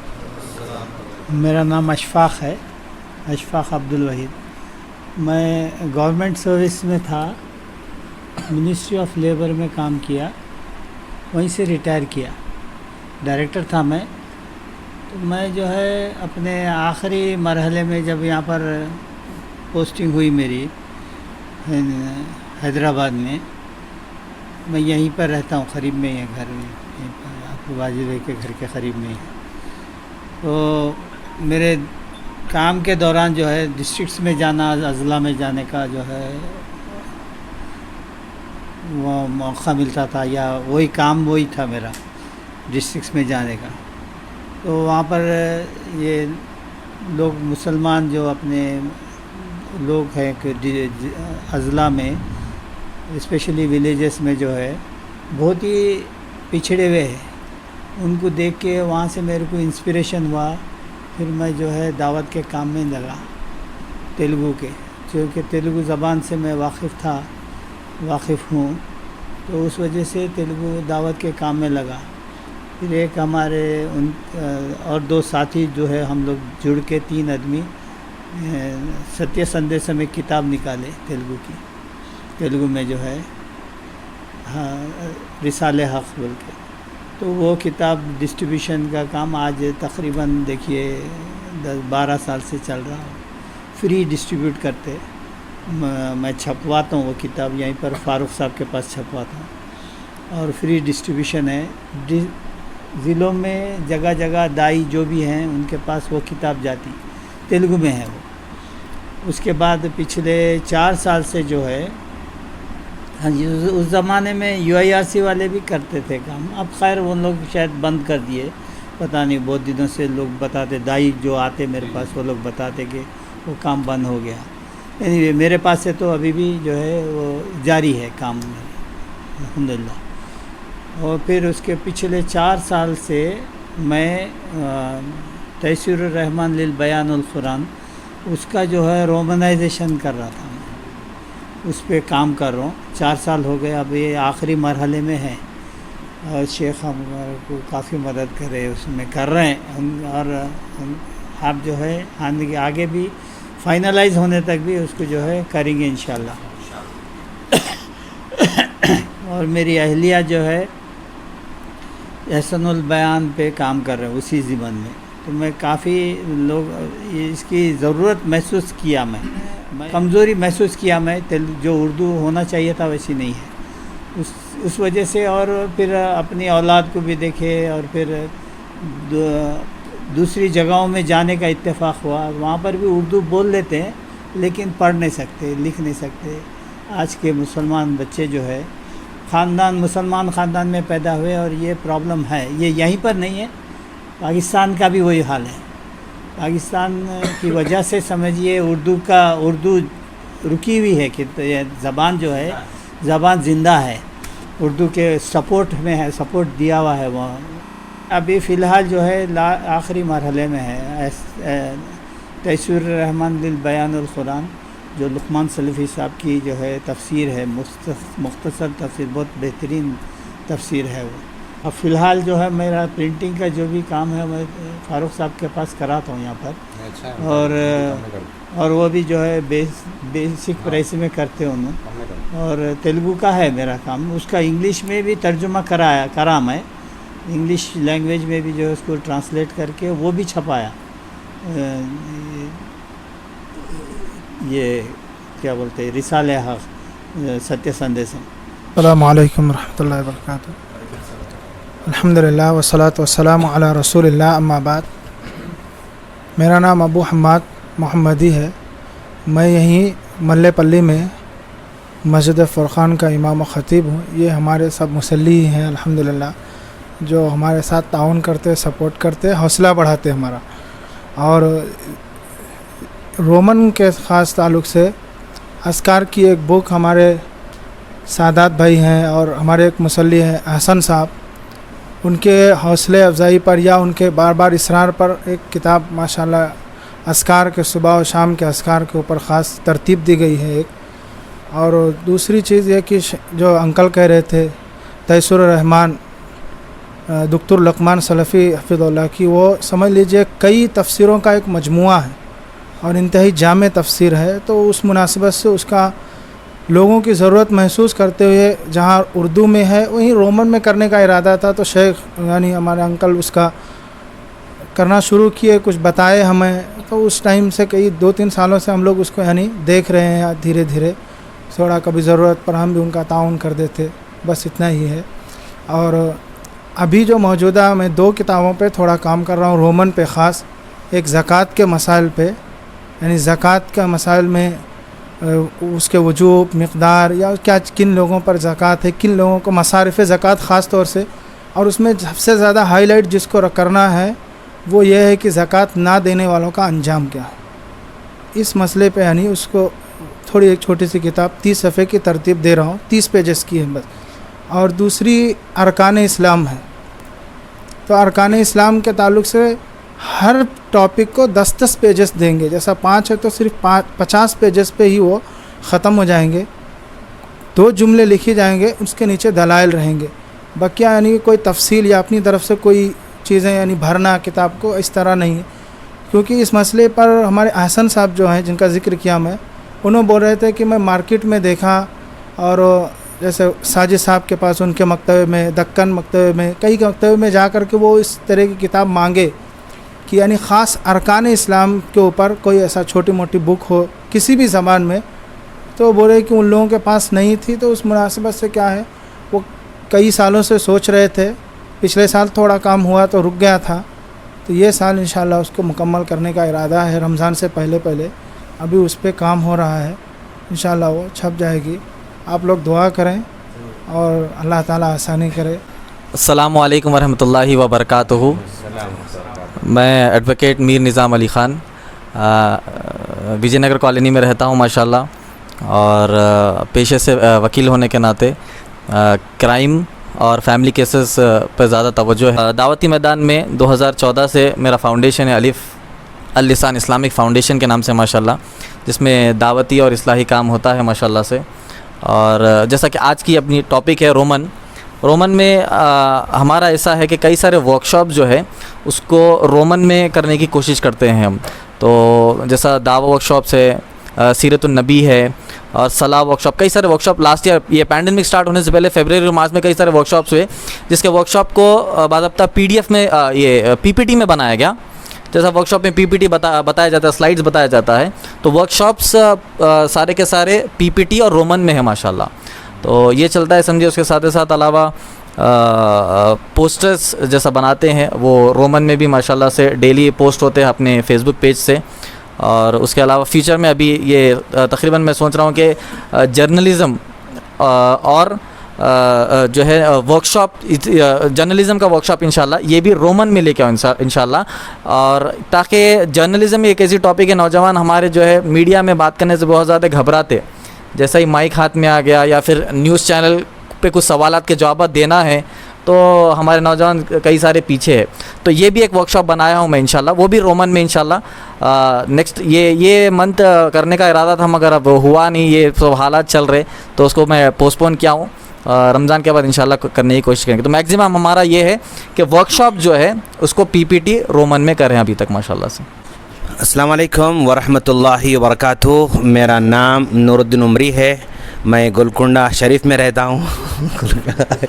میرا نام اشفاق ہے, اشفاق عبدالوحید. میں گورنمنٹ سروس میں تھا, منسٹری آف لیبر میں کام کیا, وہیں سے ریٹائر کیا. ڈائریکٹر تھا میں. تو میں جو ہے اپنے آخری مرحلے میں جب یہاں پر پوسٹنگ ہوئی میری حیدرآباد میں یہیں پر رہتا ہوں, قریب میں ہی ہے گھر میں, یہیں پر آپ واجد بھائی کے گھر کے قریب میں ہی ہے. تو میرے کام کے دوران جو ہے ڈسٹرکٹس میں جانا, اضلاع میں جانے کا جو ہے وہ موقع ملتا تھا, یا وہی کام وہی تھا میرا, ڈسٹرکٹس میں جانے کا. تو وہاں پر یہ لوگ مسلمان جو اپنے لوگ ہیں کہ اضلاع میں اسپیشلی ولیجز میں جو ہے بہت ہی پچھڑے ہوئے ہیں, ان کو دیکھ کے وہاں سے میرے کو انسپریشن ہوا. پھر میں جو ہے دعوت کے کام میں لگا, تیلگو کے چونکہ تیلگو زبان سے میں واقف ہوں، تو اس وجہ سے تیلگو دعوت کے کام میں لگا. پھر ایک ہمارے اور 2 ساتھی جو ہے ہم لوگ جڑ کے 3 آدمی ستیہ سندیش میں کتاب نکالے تیلگو میں جو ہے رسالہ حق بول کے. تو وہ کتاب ڈسٹریبیوشن کا کام آج تقریباً دیکھیے 10-12 سال سے چل رہا ہوں. فری ڈسٹریبیوٹ کرتے، میں چھپواتا ہوں وہ کتاب، یہیں پر فاروق صاحب کے پاس چھپواتا ہوں، اور فری ڈسٹریبیوشن ہے. ضلعوں میں جگہ جگہ دائی جو بھی ہیں ان کے پاس وہ کتاب جاتی، تیلگو میں ہے وہ. اس کے بعد پچھلے 4 سال سے جو ہے، ہاں جی، اس زمانے میں UIRC والے بھی کرتے تھے کام. اب خیر وہ لوگ شاید بند کر دیے، پتہ نہیں، بہت دنوں سے لوگ بتاتے، دائی جو آتے میرے پاس وہ لوگ بتاتے کہ وہ کام بند ہو گیا. یعنی میرے پاس سے تو ابھی بھی جو ہے وہ جاری ہے کام الحمدللہ. اور پھر اس کے پچھلے 4 سال سے میں تیسیر الرحمن للبیان القرآن، اس کا جو ہے رومنائزیشن کر رہا تھا، اس پہ کام کر رہا ہوں. 4 سال ہو گئے، اب یہ آخری مرحلے میں ہے، اور شیخ ہمارے کو کافی مدد کرے، اس میں کر رہے ہیں. اور آپ جو ہے آگے بھی فائنلائز ہونے تک بھی اس کو جو ہے کریں گے انشاءاللہ. اور میری اہلیہ جو ہے احسن البیان پہ کام کر رہے ہیں اسی زبان میں. تو میں کافی لوگ اس کی ضرورت محسوس کیا، میں کمزوری محسوس کیا، میں جو اردو ہونا چاہیے تھا ویسی نہیں ہے، اس وجہ سے. اور پھر اپنی اولاد کو بھی دیکھے، اور پھر دوسری جگہوں میں جانے کا اتفاق ہوا، وہاں پر بھی اردو بول لیتے ہیں لیکن پڑھ نہیں سکتے، لکھ نہیں سکتے. آج کے مسلمان بچے جو ہے مسلمان خاندان میں پیدا ہوئے، اور یہ پرابلم ہے. یہ یہیں پر نہیں ہے، پاکستان کا بھی وہی حال ہے. پاکستان کی وجہ سے سمجھیے اردو رکی ہوئی ہے، کہ زبان جو ہے زبان زندہ ہے، اردو کے سپورٹ میں ہے، سپورٹ دیا ہوا ہے. وہ ابھی فی الحال جو ہے آخری مرحلے میں ہے. تیسیر الرحمن للبیان القرآن، جو لقمان سلفی صاحب کی جو ہے تفسیر ہے، مختصر تفسیر، بہت بہترین تفسیر ہے وہ. اب فی الحال جو ہے میرا پرنٹنگ کا جو بھی کام ہے میں فاروق صاحب کے پاس کراتا ہوں یہاں پر. اور وہ بھی جو ہے بیسک پرائس میں کرتے انہوں. اور تیلگو کا ہے میرا کام، اس کا انگلش میں بھی ترجمہ کرا میں، انگلش لینگویج میں بھی جو ہے اس کو ٹرانسلیٹ کر کے وہ بھی چھپایا. یہ کیا بولتے ہیں، رسالہ حق ستیہ سندیش. السلام علیکم ورحمۃ اللہ وبرکاتہ. الحمدللہ والصلاۃ والسلام علی رسول اللہ، اما بعد. میرا نام ابو حماد محمدی ہے. میں یہیں ملے پلی میں مسجد فرقان کا امام و خطیب ہوں. یہ ہمارے سب مصلی ہیں الحمدللہ، جو ہمارے ساتھ تعاون کرتے، سپورٹ کرتے، حوصلہ بڑھاتے ہمارا. اور رومن کے خاص تعلق سے اذکار کی ایک بک ہمارے سادات بھائی ہیں، اور ہمارے ایک مصلی ہیں احسن صاحب، ان کے حوصلے افزائی پر یا ان کے بار بار اصرار پر ایک کتاب ماشاءاللہ اذکار کے صبح و شام کے اذکار کے اوپر خاص ترتیب دی گئی ہے ایک. اور دوسری چیز یہ کہ جو انکل کہہ رہے تھے تیسیر الرحمن دکتور لقمان سلفی حفظ اللہ کی، وہ سمجھ لیجئے کئی تفسیروں کا ایک مجموعہ ہے اور انتہائی جامع تفسیر ہے. تو اس مناسبت سے اس کا لوگوں کی ضرورت محسوس کرتے ہوئے جہاں اردو میں ہے وہیں رومن میں کرنے کا ارادہ تھا. تو شیخ یعنی ہمارے انکل اس کا کرنا شروع کیے، کچھ بتائے ہمیں. تو اس ٹائم سے کئی 2-3 سالوں سے ہم لوگ اس کو یعنی دیکھ رہے ہیں دھیرے دھیرے. تھوڑا کبھی ضرورت پر ہم بھی ان کا تعاون کر دیتے، بس اتنا ہی ہے. اور ابھی جو موجودہ میں 2 کتابوں پہ تھوڑا کام کر رہا ہوں رومن پہ خاص. ایک زکوٰۃ کے مسائل پہ، یعنی زکوٰۃ کا مسائل میں اس کے وجوب، مقدار، یا کیا کن لوگوں پر زکوٰۃ ہے، کن لوگوں کو مصارف زکوٰۃ خاص طور سے. اور اس میں سب سے زیادہ ہائی لائٹ جس کو کرنا ہے وہ یہ ہے کہ زکوٰۃ نہ دینے والوں کا انجام کیا ہے. اس مسئلے پہ یعنی اس کو تھوڑی ایک چھوٹی سی کتاب 30 صفحے کی ترتیب دے رہا ہوں، 30 پیجز کی ہے بس. اور دوسری ارکان اسلام ہے. تو ارکان اسلام کے تعلق سے हर टॉपिक को 10-10 पेजेस देंगे, जैसा 5 है तो सिर्फ 50 पेजेस पे ही वो ख़त्म हो जाएंगे, 2 जुमले लिखे जाएंगे, उसके नीचे दलाइल रहेंगे, बाकी यानी कोई तफसील या अपनी तरफ से कोई चीज़ें यानी भरना किताब को, इस तरह नहीं है। क्योंकि इस मसले पर हमारे अहसन साहब जो हैं, जिनका ज़िक्र किया मैं, उन्होंने बोल रहे थे कि मैं मार्केट में देखा, और जैसे साजिद साहब के पास उनके मकतबे में, दक्कन मकतबे में, कई के मकतबे में जा कर के वो इस तरह की किताब मांगे कि यानी ख़ास अरकान इस्लाम के ऊपर कोई ऐसा छोटी मोटी बुक हो किसी भी ज़बान में, तो बोले कि उन लोगों के पास नहीं थी। तो उस मुनासिबत से क्या है, वो कई सालों से सोच रहे थे, पिछले साल थोड़ा काम हुआ तो रुक गया था, तो ये साल इंशाल्लाह उसको मुकम्मल करने का इरादा है, रमज़ान से पहले पहले अभी उस पर काम हो रहा है, इंशाल्लाह वो छप जाएगी। आप लोग दुआ करें और अल्लाह ताला आसानी करे। अस्सलामु अलैकुम वरहमतुल्लाहि वबरकातुहू। मैं एडवोकेट मीर निज़ाम अली ख़ान विजयनगर कॉलोनी में रहता हूँ माशाल्लाह, और पेशे से वकील होने के नाते क्राइम और फैमिली केसेस पर ज़्यादा तवज्जो है। दावती मैदान में 2014 से मेरा फाउंडेशन है अलिफ़ अल लिसान इस्लामिक फ़ाउंडेशन के नाम से माशाल्लाह, जिसमें दावती और इस्लाही काम होता है माशाल्लाह से। और जैसा कि आज की अपनी टॉपिक है रोमन में हमारा ऐसा है कि कई सारे वर्कशॉप जो है उसको रोमन में करने की कोशिश करते हैं हम। तो जैसा दावा वर्कशॉप्स है, सीरतुन नबी है, और सलाह वर्कशॉप, कई सारे वर्कशॉप लास्ट ईयर ये पैंडेमिक स्टार्ट होने से पहले फरवरी और मार्च में कई सारे वर्कशॉप्स हुए, जिसके वर्कशॉप को बाज़ाब्ता PDF में ये PPT में बनाया गया। जैसा वर्कशॉप में PPT बताया जाता है, स्लाइड्स बताया जाता है, तो वर्कशॉप्स सारे के सारे PPT और रोमन में है माशाल्लाह। तो ये चलता है समझिए। उसके साथ साथ अलावा पोस्टर्स जैसा बनाते हैं वो रोमन में भी माशाल्लाह से डेली पोस्ट होते हैं अपने फेसबुक पेज से। और उसके अलावा फ्यूचर में अभी ये तकरीबन मैं सोच रहा हूँ कि जर्नलिज़म और जो है वर्कशॉप, जर्नलिज़म का वर्कशॉप इंशाल्लाह ये भी रोमन में लेके आऊँ इंशाल्लाह। और ताकि जर्नलिज़म एक ऐसी टॉपिक है, नौजवान हमारे जो है मीडिया में बात करने से बहुत ज़्यादा घबराते, जैसा ही माइक हाथ में आ गया या फिर न्यूज़ चैनल पे कुछ सवालात के जवाब देना है तो हमारे नौजवान कई सारे पीछे है। तो ये भी एक वर्कशॉप बनाया हूँ मैं इंशाल्लाह, वो भी रोमन में इंशाल्लाह नेक्स्ट ये मंथ करने का इरादा था, मगर अब हुआ नहीं, ये सब हालात चल रहे तो उसको मैं पोस्टपोन किया हूँ। रमज़ान के बाद इंशाल्लाह करने की कोशिश करेंगे। तो मैक्सिमम हमारा ये है कि वर्कशॉप जो है उसको PPT रोमन में करें अभी तक माशाल्लाह से। अस्सलाम वालेकुम वरहमतुल्लाहि वबरकातुहू। मेरा नाम नूरुद्दीन उमरी है, मैं गोलकुंडा शरीफ में रहता हूँ।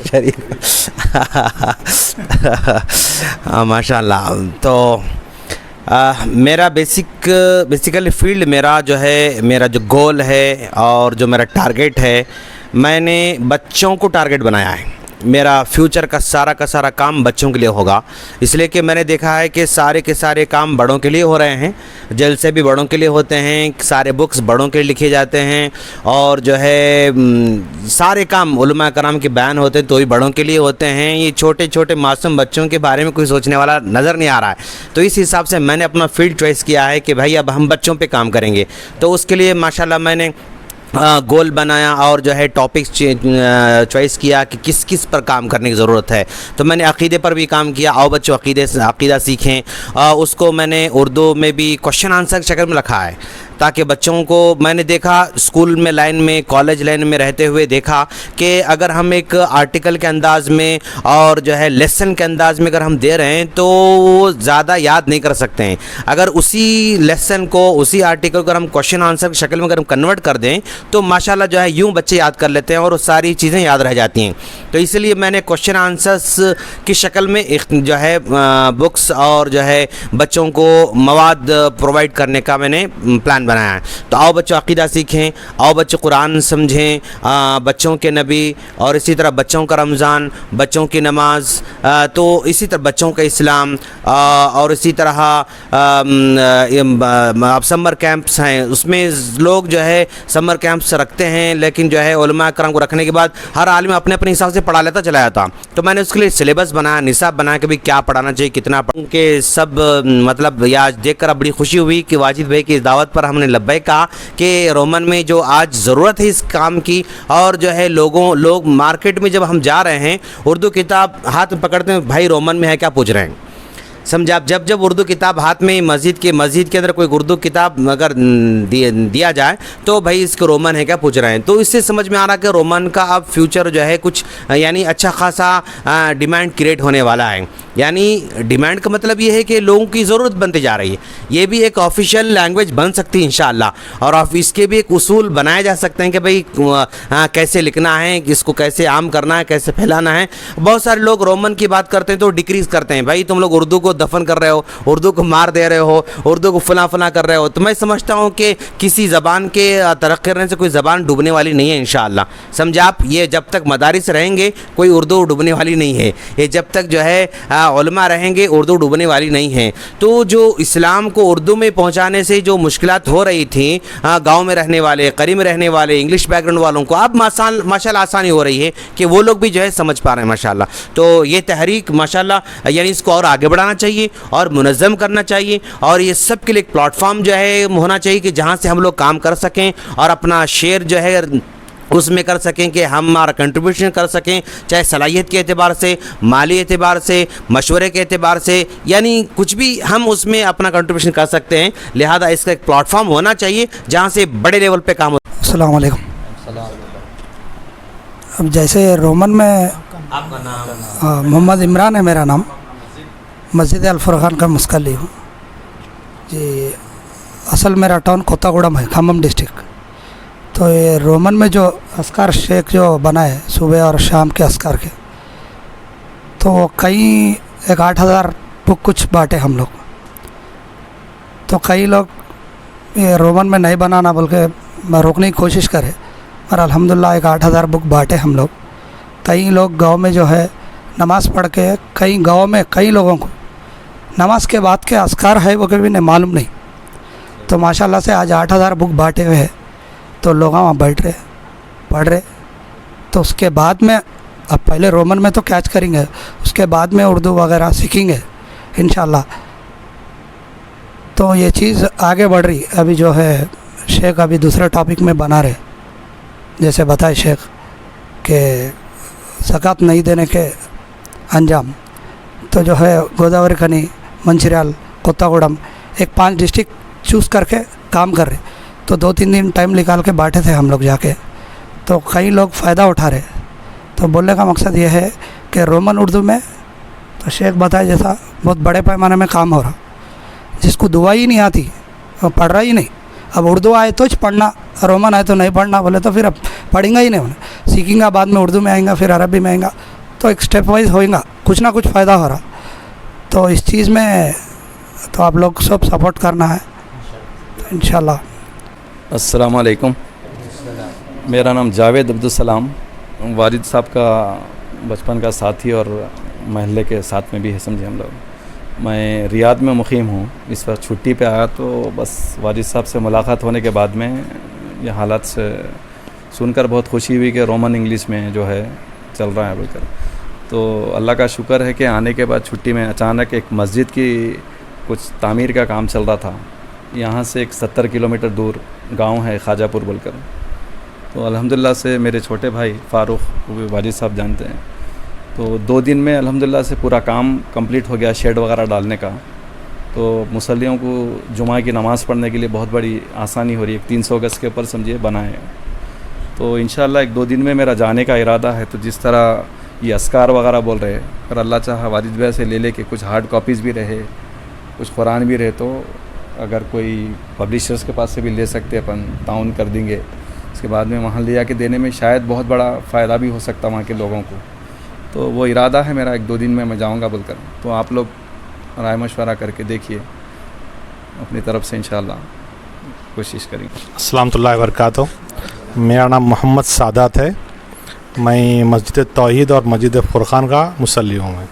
शरीफ माशाल्लाह। तो मेरा बेसिकली फील्ड मेरा जो है, मेरा जो गोल है और जो मेरा टारगेट है, मैंने बच्चों को टारगेट बनाया है। मेरा फ्यूचर का सारा काम बच्चों के लिए होगा, इसलिए कि मैंने देखा है कि सारे के सारे काम बड़ों के लिए हो रहे हैं, जलसे भी बड़ों के लिए होते हैं, सारे बुक्स बड़ों के लिए लिखे जाते हैं, और जो है सारे काम उलमा कराम के बयान होते हैं तो भी बड़ों के लिए होते हैं। ये छोटे छोटे मासूम बच्चों के बारे में कोई सोचने वाला नज़र नहीं आ रहा है। तो इस हिसाब से मैंने अपना फील्ड चॉइस किया है कि भाई अब हम बच्चों पे काम करेंगे। तो उसके लिए माशाल्लाह मैंने गोल बनाया और जो है टॉपिक्स चॉइस किया कि किस किस पर काम करने की ज़रूरत है। तो मैंने अक़ीदे पर भी काम किया, आओ बच्चों अक़ीदा सीखें। उसको मैंने उर्दू में भी क्वेश्चन आंसर की शक्ल में रखा है, ताकि बच्चों को, मैंने देखा स्कूल में लाइन में, कॉलेज लाइन में रहते हुए देखा कि अगर हम एक आर्टिकल के अंदाज़ में और जो है लेसन के अंदाज़ में अगर हम दे रहे हैं तो वो ज़्यादा याद नहीं कर सकते हैं। अगर उसी लेसन को, उसी आर्टिकल को अगर हम क्वेश्चन आंसर की शक्ल में अगर हम कन्वर्ट कर दें तो माशाल्लाह जो है यूँ बच्चे याद कर लेते हैं और वो सारी चीज़ें याद रह जाती हैं। तो इसलिए मैंने क्वेश्चन आंसर्स की शक्ल में एक जो है बुक्स और जो है बच्चों को मवाद प्रोवाइड करने का मैंने प्लान बनाया है। तो आओ बच्चों अक़ीदा सीखें, आओ बच्चों कुरान समझें, बच्चों के नबी, और इसी तरह बच्चों का रमज़ान, बच्चों की नमाज, तो इसी तरह बच्चों का इस्लाम, और इसी तरह अब समर कैंप्स हैं, उसमें लोग जो है समर कैंप्स रखते हैं, लेकिन जो है उलमा करम को रखने के बाद हर आलिम अपने अपने हिसाब से पढ़ा लेता चला जाता। तो मैंने उसके लिए सिलेबस बनाया, निसाब बनाया कि भाई क्या पढ़ाना चाहिए, कितना के सब मतलब या देख कर बड़ी खुशी हुई कि वाजिद भाई की इस दावत पर हमने लब्बैक कहा कि रोमन में जो आज ज़रूरत है इस काम की, और जो है लोग मार्केट में जब हम जा रहे हैं उर्दू किताब हाथ में पकड़ते हैं, भाई रोमन में है क्या पूछ रहे हैं। समझा आप। जब जब उर्दू किताब हाथ में मस्जिद के अंदर कोई उर्दू किताब अगर दिया जाए तो भाई इसको रोमन है क्या पूछ रहे हैं, तो इससे समझ में आ रहा कि रोमन का अब फ्यूचर जो है कुछ यानी अच्छा खासा डिमांड क्रिएट होने वाला है। यानी डिमांड का मतलब ये है कि लोगों की ज़रूरत बनती जा रही है। ये भी एक ऑफिशियल लैंग्वेज बन सकती है इंशाअल्लाह, और इसके भी एक उसूल बनाए जा सकते हैं कि भाई कैसे लिखना है, इसको कैसे आम करना है, कैसे फैलाना है। बहुत सारे लोग रोमन की बात करते हैं तो डिक्रीज़ करते हैं, भाई तुम लोग उर्दू को दफन कर रहे हो, उर्दू को मार दे रहे हो, उर्दू को फला कर रहे हो। तो मैं समझता हूँ कि किसी ज़बान के तरक्की करने से कोई ज़बान डूबने वाली नहीं है इंशाअल्लाह, समझा आप। ये जब तक मदारिस रहेंगे कोई उर्दू डूबने वाली नहीं है, ये जब तक जो है उलमा रहेंगे उर्दू डूबने वाली नहीं है। तो जो इस्लाम को उर्दू में पहुँचाने से जो मुश्किलात हो रही थी गाँव में रहने वाले, करीब में रहने वाले, इंग्लिश बैकग्राउंड वालों को, अब माशाल्लाह आसानी हो रही है कि वो लोग भी जो है समझ पा रहे हैं माशाल्लाह। तो ये तहरीक माशाल्लाह यानी इसको और आगे बढ़ाना चाहिए और मुनज़्ज़म करना चाहिए, और ये सब के लिए एक प्लेटफॉर्म जो है होना चाहिए कि जहाँ से हम लोग काम कर सकें और अपना शेयर जो है उसमें कर सकें, कि हम हमारा कंट्रीब्यूशन कर सकें, चाहे सलाहियत के एतबार से, माली एतबार से, मशवरे के एतबार से, यानी कुछ भी हम उसमें अपना कंट्रीब्यूशन कर सकते हैं। लिहाजा इसका एक प्लेटफॉर्म होना चाहिए जहाँ से बड़े लेवल पे काम हो। अस्सलाम वालेकुम। अब जैसे रोमन में आपका नाम? मोहम्मद इमरान है मेरा नाम, मस्जिद अल फुरकान का मुस्कली हूँ जी। असल मेरा टाउन कोत्तागुड़म है, खम्मम डिस्ट्रिक्ट। तो ये रोमन में जो अस्कार शेख जो बना है सुबह और शाम के अस्कार के, तो वो कई एक 8,000 बुक कुछ बांटे हम लोग। तो कई लोग ये रोमन में नहीं बनाना बोल के रोकने की कोशिश करे, और अल्हम्दुलिल्लाह एक 8,000 बुक बांटे हम लोग। कई लोग गांव में जो है नमाज़ पढ़ के, कई गांव में कई लोगों को नमाज के बाद के अस्कार है वो कभी नहीं मालूम नहीं। तो माशाल्लाह से आज 8,000 बुक बांटे हुए हैं, तो लोग वहाँ बैठ रहे पढ़ रहे। तो उसके बाद में अब पहले रोमन में तो कैच करेंगे, उसके बाद में उर्दू वगैरह सीखेंगे इंशाल्लाह। तो ये चीज़ आगे बढ़ रही। अभी जो है शेख अभी दूसरे टॉपिक में बना रहे, जैसे बताए शेख के ज़कात नहीं देने के अंजाम। तो जो है गोदावरी खनी, मंचिर्याल, कोत्तागुड़म, एक 5 डिस्ट्रिक्ट चूज़ करके काम कर रहे। तो 2-3 दिन टाइम निकाल के बैठे थे हम लोग जाके, तो कई लोग फ़ायदा उठा रहे। तो बोलने का मकसद ये है कि रोमन उर्दू में तो शेख बताए जैसा बहुत बड़े पैमाने में काम हो रहा। जिसको दुआ ही नहीं आती वो पढ़ रहा ही नहीं। अब उर्दू आए तो पढ़ना, रोमन आए तो नहीं पढ़ना बोले तो फिर अब पढ़ेंगे ही नहीं, उन्हें सीखेंगे, बाद में उर्दू में आएगा, फिर अरबी में आएगा, तो एक स्टेप वाइज होएगा, कुछ ना कुछ फ़ायदा हो रहा। तो इस चीज़ में तो आप लोग सब सपोर्ट करना है तो इंशाल्लाह। अस्सलाम वालेकुम। मेरा नाम जावेद अब्दुलसलाम, वालिद साहब का बचपन का साथी और महल्ले के साथ में भी है, समझे हम लोग। मैं रियाद में मुकीम हूँ, इस वक्त छुट्टी पे आया, तो बस वालिद साहब से मुलाकात होने के बाद में ये हालात से सुनकर बहुत खुशी हुई कि रोमन इंग्लिश में जो है चल रहा है बोलकर। तो अल्लाह का शुक्र है कि आने के बाद छुट्टी में अचानक एक मस्जिद की कुछ तामीर का काम चल रहा था। यहाँ से एक 70 किलोमीटर दूर गांव है ख्वाजापुर बोलकर। तो अल्हम्दुलिल्लाह से मेरे छोटे भाई फ़ारूक, वो भी वालिद साहब जानते हैं, तो 2 दिन में अल्हम्दुलिल्लाह से पूरा काम कंप्लीट हो गया शेड वगैरह डालने का। तो मुसल्लियों को जुमा की नमाज़ पढ़ने के लिए बहुत बड़ी आसानी हो रही है। 300 गज़ के ऊपर समझिए बनाए। तो इंशाअल्लाह 1-2 दिन में मेरा जाने का इरादा है। तो जिस तरह ये अस्कार वगैरह बोल रहे हैं, अगर अल्लाह चाहा वालिद भाई से ले के कुछ हार्ड कॉपीज़ भी रहे, कुछ कुरान भी रहे, तो अगर कोई पब्लिशर्स के पास से भी ले सकते अपन, ताउन कर देंगे। उसके बाद में वहाँ ले जाके देने में शायद बहुत बड़ा फ़ायदा भी हो सकता वहाँ के लोगों को। तो वो इरादा है मेरा 1-2 दिन में मैं जाऊँगा बोलकर। तो आप लोग राय मशवरा करके देखिए, अपनी तरफ से इंशाअल्लाह कोशिश करेंगे। अस्सलाम वबरकातुहू। मेरा नाम मोहम्मद सादात है, मैं मस्जिद तौहीद और मस्जिद फुरकान का मुसल्ली हूँ। मैं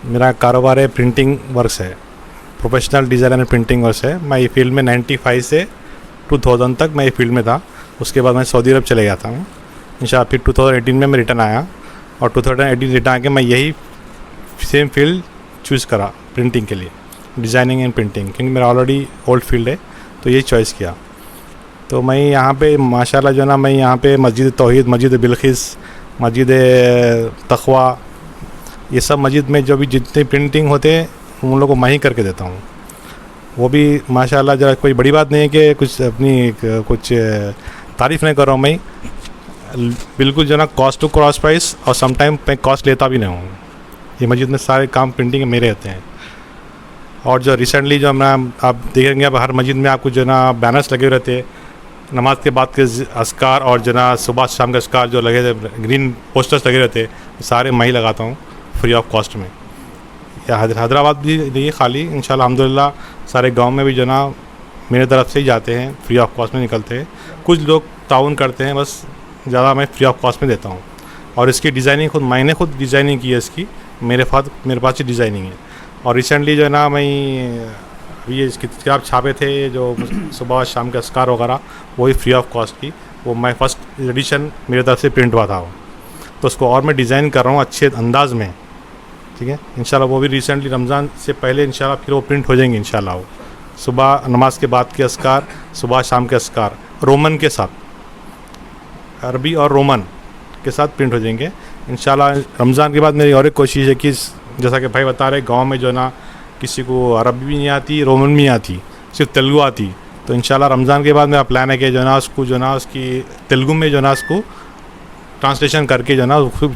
मेरा कारोबार है प्रिंटिंग वर्क्स है, professional design and printing works है। मैं ये फील्ड में 95 से 2000 तक मैं ये फील्ड में था। उसके बाद मैं सऊदी अरब चले गया था मैं इंशाअल्लाह। फिर 2018 में मैं रिटर्न आया, और 2018 रिटर्न आके मैं यही सेम फील्ड चूज़ करा प्रिंटिंग के लिए, डिज़ाइनिंग एंड प्रिंटिंग, क्योंकि मेरा ऑलरेडी ओल्ड फील्ड है, तो यही चॉइस किया। तो मैं यहाँ पे माशाल्लाह जो है ना, मैं यहाँ पे मस्जिद तौहीद, मस्जिद बिलखिस, मस्जिद तक़वा ये सब मस्जिद में जो भी जितने प्रिंटिंग होते हैं उन लोगों को मैं ही करके देता हूँ। वो भी माशाल्लाह जरा कोई बड़ी बात नहीं है कि कुछ अपनी कुछ तारीफ़ नहीं कर रहा हूँ मैं, बिल्कुल जो ना कॉस्ट टू कॉस्ट प्राइस, और समटाइम मैं कॉस्ट लेता भी नहीं हूँ। ये मस्जिद में सारे काम प्रिंटिंग मेरे रहते हैं। और जो रिसेंटली जो मैं आप देखेंगे अब हर मस्जिद में आपको जो ना बैनर्स लगे रहते हैं, नमाज के बाद के अस्कार और जो ना सुबह शाम के अस्कार जो लगे थे, ग्रीन पोस्टर्स लगे रहते हैं, सारे मैं ही लगाता हूँ फ्री ऑफ कॉस्ट में। या हैदराबाद भी नहीं खाली, इंशाल्लाह अल्हम्दुलिल्लाह सारे गांव में भी जो ना मेरे तरफ से ही जाते हैं, फ्री ऑफ कॉस्ट में निकलते हैं। कुछ लोग ताउन करते हैं, बस ज़्यादा मैं फ्री ऑफ कॉस्ट में देता हूँ। और इसकी डिज़ाइनिंग मैंने खुद डिज़ाइनिंग की है इसकी, मेरे पास ही डिज़ाइनिंग है। और रिसेंटली जो है ना मैं ये इसकी किताब छापे थे जो सुबह शाम के अस्कार वगैरह, वही फ्री ऑफ कॉस्ट की, वो मैं फर्स्ट एडिशन मेरे तरफ से प्रिंट हुआ था वो, तो उसको और मैं डिज़ाइन कर रहा हूँ अच्छे अंदाज में, ठीक है। इंशाल्लाह वो भी रिसेंटली रमज़ान से पहले इंशाल्लाह फिर वो प्रिंट हो जाएंगे इंशाल्लाह। वो सुबह नमाज के बाद के अस्कार, सुबह शाम के अस्कार रोमन के साथ, अरबी और रोमन के साथ प्रिंट हो जाएंगे इंशाल्लाह। रमज़ान के बाद मेरी और एक कोशिश है कि जैसा कि भाई बता रहे, गांव में जो ना किसी को अरबी भी नहीं आती, रोमन भी नहीं आती, सिर्फ तेलुगु आती, तो इंशाल्लाह रमज़ान के बाद मेरा प्लान है कि जो ना उसको जो ना उसकी तेलुगु में जो ना उसको ट्रांसलेशन करके जो ना उसको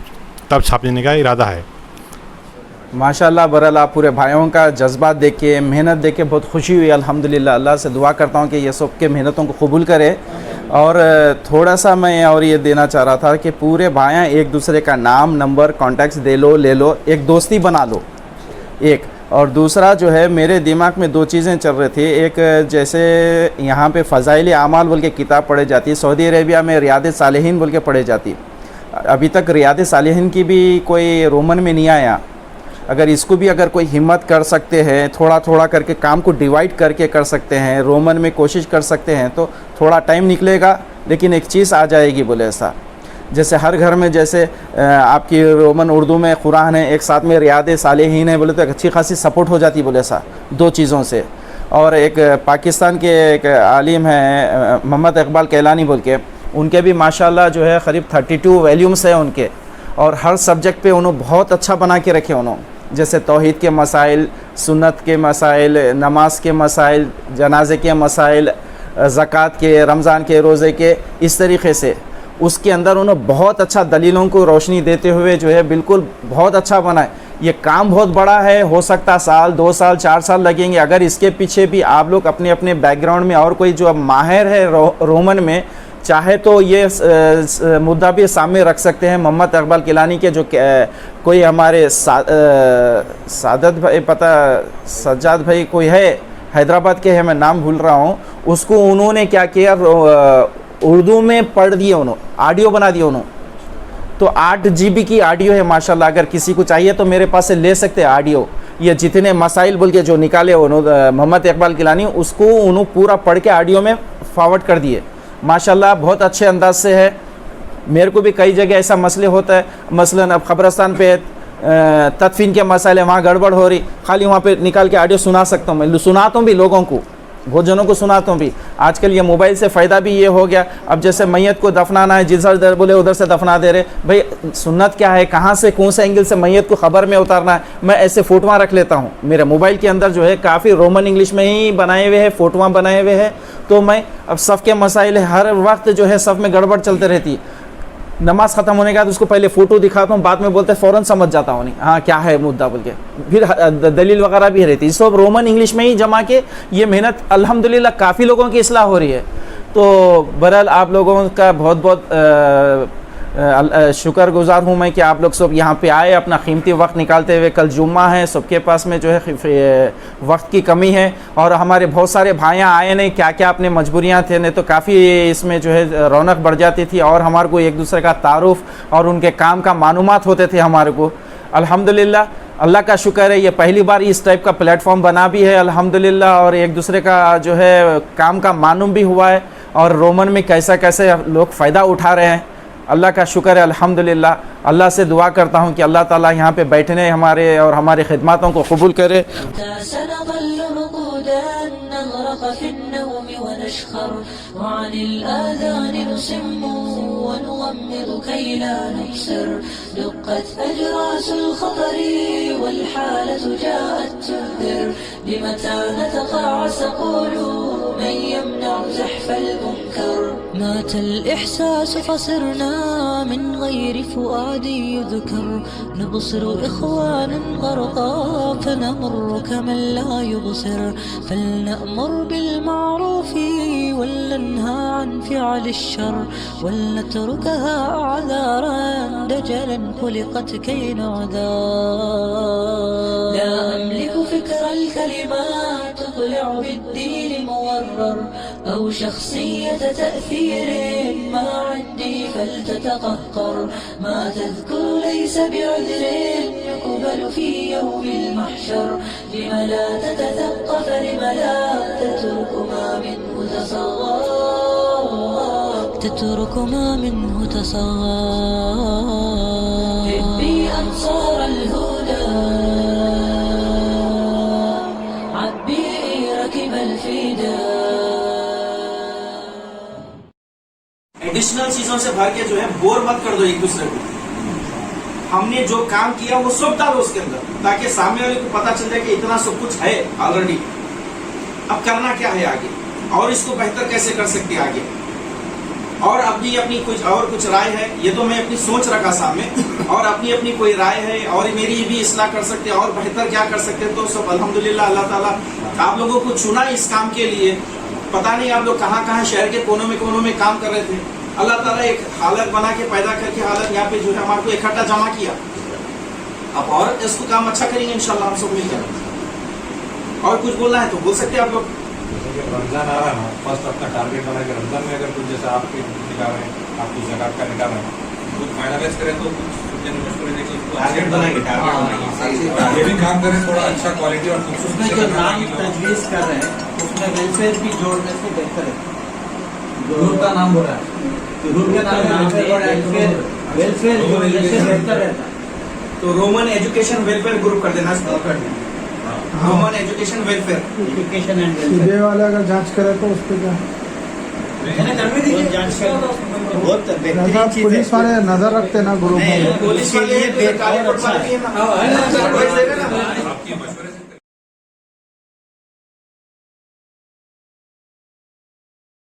तब छापने का इरादा है। माशाल्लाह बरअल्लाह, पूरे भाइयों का जज्बा देख के, मेहनत देख के बहुत खुशी हुई अल्हम्दुलिल्लाह। अल्लाह से दुआ करता हूँ कि ये सब के मेहनतों को कबूल करे। और थोड़ा सा मैं और ये देना चाह रहा था कि पूरे भाइयाँ एक दूसरे का नाम, नंबर, कॉन्टैक्ट्स दे लो, ले लो, एक दोस्ती बना लो एक। और दूसरा जो है, मेरे दिमाग में दो चीज़ें चल रही थी। एक, जैसे यहाँ पे फ़ज़ाइल आमाल बोल के किताब पढ़ी जाती है, सऊदी अरेबिया में रियाद सालिहीन बोल के पढ़ी जाती। अभी तक रियाद सालिहीन की भी कोई रोमन में नहीं आया। अगर इसको भी अगर कोई हिम्मत कर सकते हैं, थोड़ा थोड़ा करके काम को डिवाइड करके कर सकते हैं, रोमन में कोशिश कर सकते हैं, तो थोड़ा टाइम निकलेगा लेकिन एक चीज़ आ जाएगी बोले ऐसा। जैसे हर घर में जैसे आपकी रोमन उर्दू में कुरान है, एक साथ में रियाद सालिहीन है बोले तो अच्छी खासी सपोर्ट हो जाती बोले ऐसा दो चीज़ों से। और एक पाकिस्तान के एक आलिम है मोहम्मद इकबाल कैलानी बोल के, उनके भी माशाल्लाह जो है करीब 32 वॉल्यूम्स है उनके, और हर सब्जेक्ट पे उन्होंने बहुत अच्छा बना के रखे उन्होंने। जैसे तौहीद के मसाइल, सुन्नत के मसाइल, नमाज के मसाइल, जनाजे के मसाइल, ज़कात के, रमज़ान के रोज़े के, इस तरीक़े से उसके अंदर उन्होंने बहुत अच्छा दलीलों को रोशनी देते हुए जो है बिल्कुल बहुत अच्छा बनाए। ये काम बहुत बड़ा है, हो सकता साल, 2 साल, 4 साल लगेंगे। अगर इसके पीछे भी आप लोग अपने अपने बैकग्राउंड में और कोई जो माहिर है रोमन में, चाहे तो ये मुद्दा भी सामने रख सकते हैं। मोहम्मद इकबाल किलानी के जो कोई हमारे सादत भाई, पता सज्जाद भाई कोई है हैदराबाद के, है मैं नाम भूल रहा हूँ, उसको उन्होंने क्या किया, उर्दू में पढ़ दिए उन्होंने, ऑडियो बना दिए उन्होंने। तो 8 GB की ऑडियो है माशाल्लाह। अगर किसी को चाहिए तो मेरे पास से ले सकते हैं ऑडियो। ये जितने मसाइल बोल के जो निकाले उन्होंने मोहम्मद इकबाल किलानी, उसको उन्होंने पूरा पढ़ के ऑडियो में फॉरवर्ड कर दिए माशाल्लाह। बहुत अच्छे अंदाज से है। मेरे को भी कई जगह ऐसा मसले होता है, मसलन अब ख़बरस्तान पे तदफीन के मसाइल है, वहाँ गड़बड़ हो रही, खाली वहाँ पे निकाल के ऑडियो सुना सकता हूँ मैं, सुनाता हूँ भी लोगों को, बहुत जनों को सुनाता हूँ भी। आजकल ये मोबाइल से फ़ायदा भी ये हो गया, अब जैसे मैयत को दफनाना है, जिधर बोले उधर से दफना दे रहे। भाई सुन्नत क्या है, कहाँ से कौन से एंगल से मैयत को ख़बर में उतारना है, मैं ऐसे फ़ोटोआँ रख लेता हूँ। मेरे मोबाइल के अंदर जो है काफ़ी रोमन इंग्लिश में ही बनाए हुए हैं, फ़ोटोआँ बनाए हुए हैं। तो मैं अब सफ़ के मसाइल हर वक्त जो है सफ़ में गड़बड़ चलते रहती है। नमाज ख़त्म होने के बाद उसको पहले फ़ोटो दिखाता हूँ, बाद में बोलते फ़ौरन समझ जाता हूँ नहीं हाँ क्या है मुद्दा बोल के, फिर दलील वगैरह भी रहती है। सब रोमन इंग्लिश में ही जमा के ये मेहनत अल्हम्दुलिल्लाह काफ़ी लोगों की इस्लाह हो रही है। तो बहरहाल आप लोगों का बहुत बहुत शुक्रगुज़ार हूँ मैं कि आप लोग सब यहाँ पे आए अपना कीमती वक्त निकालते हुए। कल जुम्मा है, सबके पास में जो है वक्त की कमी है, और हमारे बहुत सारे भाइयाँ आए नहीं, क्या क्या अपने मजबूरियाँ थे, नहीं तो काफ़ी इसमें जो है रौनक बढ़ जाती थी और हमारे को एक दूसरे का तारुफ और उनके काम का मालूमात होते थे हमारे को। अल्हम्दुलिल्लाह अल्लाह का शुक्र है, ये पहली बार इस टाइप का प्लेटफॉर्म बना भी है अल्हम्दुलिल्लाह, और एक दूसरे का जो है काम का मालूम भी हुआ है, और रोमन में कैसा कैसे लोग फ़ायदा उठा रहे हैं। अल्लाह का शुक्र है अल्हम्दुलिल्लाह। अल्लाह से दुआ करता हूँ कि अल्लाह ताला यहाँ पे बैठने हमारे और हमारी खिदमतों को कबूल करे। الهدى نغرق في النوم ونشخر وعن الآذان نصم ونغمض كي لا نبصر دقت أجراس الخطر والحالة جاءت تنذر لمتى نتقاعس قولوا من يمنع زحف المنكر مات الإحساس فصرنا من غير فؤاد يذكر نبصر إخوانا غرقا فنمر كمن لا يبصر فلنأمر بالمعروف ولننهى عن فعل الشر ولنتركها أعذارا دجلا خلقت كي نعذر لا أملك فكر الكلمات تطلع بالدين مورر أو شخصية تأثير ما عندي فلتتقهقر ما تذكر ليس بعذر يقبل في يوم المحشر لم لا تتثقف لم لا تترك ما منه تصغر حبي أنصار الهدى عبي ركب الفدا एडिशनल चीजों से भर के जो है बोर मत कर दो एक दूसरे को। हमने जो काम किया वो सब डालो उसके अंदर ताकि सामने वाले को पता चल जाए कि इतना सब कुछ है ऑलरेडी, अब करना क्या है आगे और इसको बेहतर कैसे कर सकते हैं आगे। और अपनी कुछ राय है, ये तो मैं अपनी सोच रखा सामने, और अपनी कोई राय है और मेरी भी इस्लाह कर सकते हैं और बेहतर क्या कर सकते हैं। तो सब अल्हम्दुलिल्लाह अल्लाह ताला आप लोगों को चुना इस काम के लिए। पता नहीं आप लोग कहाँ कहाँ शहर के कोनों में काम कर रहे थे। अल्लाह ताला एक हालत बना के पैदा करके हालत यहाँ पे जो है हमारे को इकट्ठा जमा किया। अब और इसको काम अच्छा करेंगे इंशाल्लाह हम सब मिलकर। और कुछ बोलना है तो बोल सकते हैं आप लोग। रमज़ान आ रहा है ना, फर्स्ट अपना टारगेट बना के रमज़ान में अगर कुछ जैसे आपके निकाल रहे हैं, आप कुछ ज़कात का निकाल रहे हैं, कुछ फाइनलाइज करें तो कुछ टारगेट बनाएंगे। ये भी काम करें थोड़ा अच्छा क्वालिटी और उसमें जो नाम तजवीज़ कर रहे हैं उसमें वेलफेयर भी जोड़ने से बेहतर है। ग्रुप का नाम हो रहा है, ग्रुप के नाम वेलफेयर जोड़ने से बेहतर रहता है। तो रोमन एजुकेशन वेलफेयर ग्रुप कर देना इसको। Roman education welfare education and CBI वाले अगर जांच करे तो उस पर क्या जांच कर बहुत बेहतरीन चीज है। पुलिस वाले नजर रखते ना ग्रुप में। पुलिस वाले बेहतर अच्छा है। एडवाइस देगा ना। आपकी मशवरे